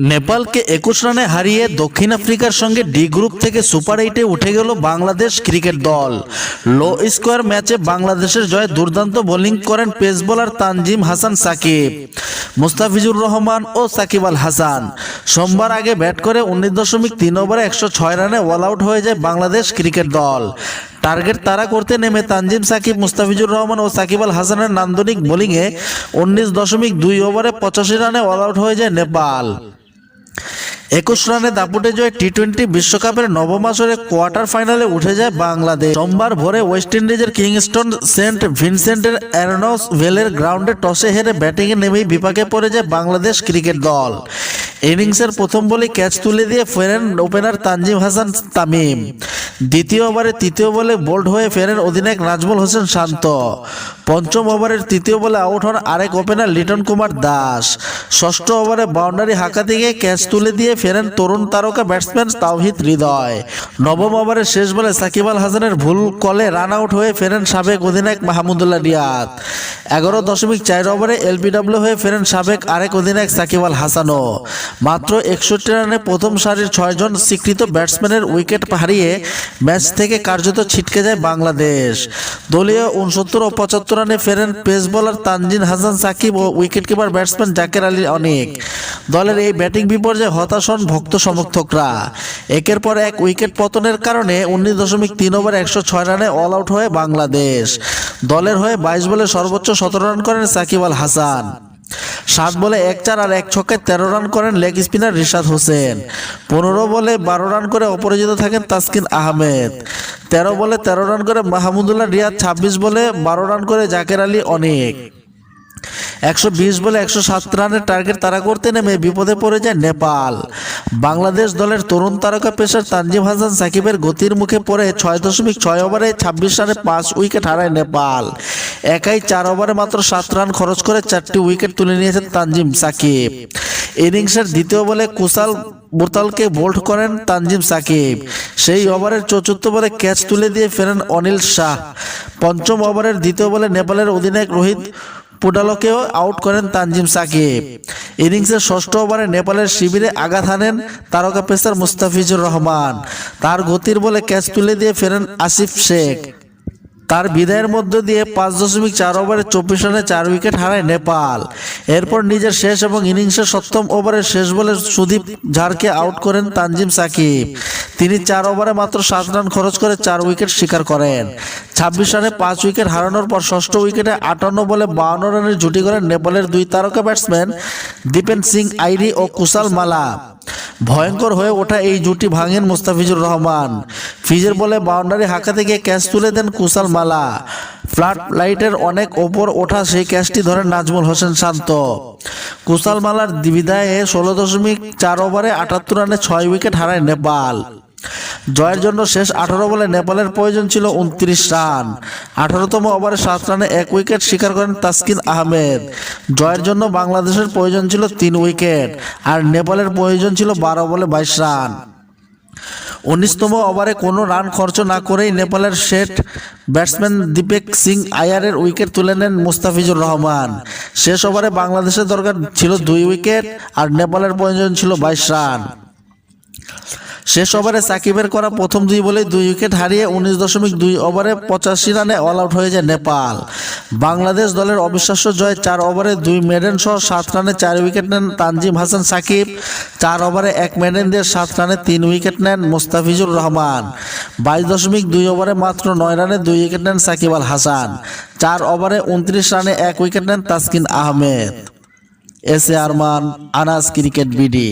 নেপালকে 21 রানে হারিয়ে দক্ষিণ আফ্রিকার সঙ্গে ডি গ্রুপ থেকে সুপার 8-এ উঠে গেল বাংলাদেশ ক্রিকেট দল। লো স্কোয়ার ম্যাচে বাংলাদেশের জয়ে দুর্দান্ত বোলিং করেন পেস বোলার তানজিম হাসান সাকিব, মুস্তাফিজুর রহমান ও সাকিব আল হাসান। সোমবার আগে ব্যাট করে 19.3 ওভারে 106 রানে অল আউট হয়ে যায় বাংলাদেশ ক্রিকেট দল। টার্গেট তাড়া করতে নেমে তানজিম সাকিব, মুস্তাফিজুর রহমান ও সাকিব আল হাসানের নান্দনিক বোলিংয়ে 19.2 ওভারে 85 রানে অল আউট হয়ে যায় নেপাল। 21 রানে দাপুটে জয় টি-20 বিশ্বকাপের নবম আসরে কোয়ার্টার ফাইনালে উঠে যায় বাংলাদেশ। সোমবার ভোরে ওয়েস্ট ইন্ডিজের কিংস্টন সেন্ট ভিনসেন্টের অ্যারনস ভেলের গ্রাউন্ডে টসে হেরে ব্যাটিংয়ে নেমেই বিপাকে পড়ে যায় বাংলাদেশ ক্রিকেট দল। ইনিংসের প্রথম বলে ক্যাচ তুলে দিয়ে ফেরেন ওপেনার তানজিম হাসান তামিম। দ্বিতীয় ওভারে তৃতীয় বলে বোল্ড হয়ে ফেরেন অধিনায়ক নাজমুল হোসেন শান্ত। পঞ্চম ওভারের তৃতীয় বলে আউট হন আরেক ওপেনার লিটন কুমার দাস। ষষ্ঠ ওভারে বাউন্ডারি হাঁকাতে গিয়ে ক্যাচ তুলে দিয়ে ফেরেন তরুণ তারকা ব্যাটসম্যান তাওহিদ হৃদয়। নবম ওভারের শেষ বলে সাকিব আল হাসানের ভুল কলে রান আউট হয়ে ফেরেন সাবেক অধিনায়ক মাহমুদুল্লাহ রিয়াদ। 11.4 ওভারে এলবিডব্লিউ হয়ে ফেরেন সাবেক আরেক অধিনায়ক সাকিব আল হাসানও। মাত্র 61 রানে প্রথম সারির 6 জন স্বীকৃত ব্যাটসম্যানের উইকেট হারিয়ে ম্যাচ থেকে কার্যত ছিটকে যায় বাংলাদেশ। দলীয় 69 ও 75 রানে ফেরেন পেস বোলার তানজিম হাসান সাকিব ও উইকেটকিপার ব্যাটসম্যান জাকের আলী অনেক। দলের এই ব্যাটিং বিপর্যয়ে হতাশ হন ভক্ত সমর্থকরা। একের পর এক উইকেট পতনের কারণে 19.3 ওভারে 106 রানে অল আউট হয়ে বাংলাদেশ। দলের হয়ে 22 বলে সর্বোচ্চ 17 রান করেন সাকিব আল হাসান। 7 বলে 1-4 আর 1 ছক্কায় 13 রান করেন লেগ স্পিনার রিশাদ হোসেন। 15 বলে 12 রান করে অপরাজিত থাকেন তাসকিন আহমেদ। 13 বলে 13 রান করে মাহমুদুল্লাহ রিয়াদ। 26 বলে 12 রান করে জাকের আলী অনেক। 120 বলে 107 রানের টার্গেট তাড়া করতে নেমে বিপদে পড়ে যায় নেপাল। বাংলাদেশ দলের তরুণ তারকা পেসার তানজিম হাসান সাকিবের গতির মুখে পড়ে 6.6 ওভারে 26 রানে 5 উইকেট হারায় নেপাল। একাই 4 ওভারে মাত্র 7 রান খরচ করে 4টি উইকেট তুলে নিয়েছেন তানজিম সাকিব। ইনিংসের দ্বিতীয় বলে কুশাল মুতালকে বোল্ড করেন তানজিম সাকিব। সেই ওভারের 44 বলে ক্যাচ তুলে দিয়ে ফেরেন অনিল শাহ। পঞ্চম ওভারের দ্বিতীয় বলে নেপালের অধিনায়ক রোহিত পুডালকেও আউট করেন তানজিম সাকিব। ইনিংসের ষষ্ঠ ওভারে নেপালের শিবিরে আঘাত হানেন তারকা পেসার মুস্তাফিজুর রহমান। তার গতির বলে ক্যাচ তুলে দিয়ে ফেরেন আসিফ শেখ। তার বিদায়ের মধ্য দিয়ে 5.4 ওভারে 24 রানে 4 উইকেট হারায় নেপাল। এরপর নিজের শেষ এবং ইনিংসের 7ম ওভারের শেষ বলে সুদীপ ঝাড়কে আউট করেন তানজিম সাকিব। তিনি 4 ওভারে মাত্র 7 রান খরচ করে 4 উইকেট শিকার করেন। 26 রানে 5 উইকেট হারানোর পর ষষ্ঠ উইকেটে 58 বলে 52 রানের জুটি করেন নেপালের 2 তারকা ব্যাটসম্যান দীপেন সিং আইরি ও কুশাল মালা। ভয়ঙ্কর হয়ে ওঠা এই জুটি ভাঙেন মুস্তাফিজুর রহমান। ফিজের বলে বাউন্ডারি হাঁকাতে গিয়ে ক্যাচ তুলে দেন কুশাল মালা। ফ্লাড লাইটের অনেক ওপর ওঠা সেই ক্যাচটি ধরেন নাজমুল হোসেন শান্ত। কুশাল মালার বিদায়ে 16.4 ওভারে 78 রানে 6 উইকেট হারায় নেপাল। জয়ের জন্য শেষ 18 বলে নেপালের প্রয়োজন ছিল 29 রান। 18তম ওভারে 7 রানে 1 উইকেট শিকার করেন তাসকিন আহমেদ। জয়ের জন্য বাংলাদেশের প্রয়োজন ছিল 3 উইকেট আর নেপালের প্রয়োজন ছিল 12 বলে 22 রান। 19তম ওভারে কোনো রান খরচ না করেই নেপালের সেট ব্যাটসম্যান দীপেক সিং আয়ারের উইকেট তুলে নেন মুস্তাফিজুর রহমান। শেষ ওভারে বাংলাদেশের দরকার ছিল 2 উইকেট আর নেপালের প্রয়োজন ছিল 22 রান। শেষ ওভারে সাকিবের করা প্রথম 2 বলে 2 উইকেট হারিয়ে 19.2 ওভারে 85 রানে অল আউট হয়ে যায় নেপাল। বাংলাদেশ দলের অবিশ্বাস্য জয়। 4 ওভারে 2 মেডেন সহ 7 রানে 4 উইকেট নেন তানজিম হাসান সাকিব। 4 ওভারে 1 মেডেন দিয়ে 7 রানে 3 উইকেট নেন মুস্তাফিজুর রহমান। 22.2 ওভারে মাত্র 9 রানে 2 উইকেট নেন সাকিব আল হাসান। 4 ওভারে 29 রানে 1 উইকেট নেন Taskin Ahmed. S A Arman, Anas cricket BD.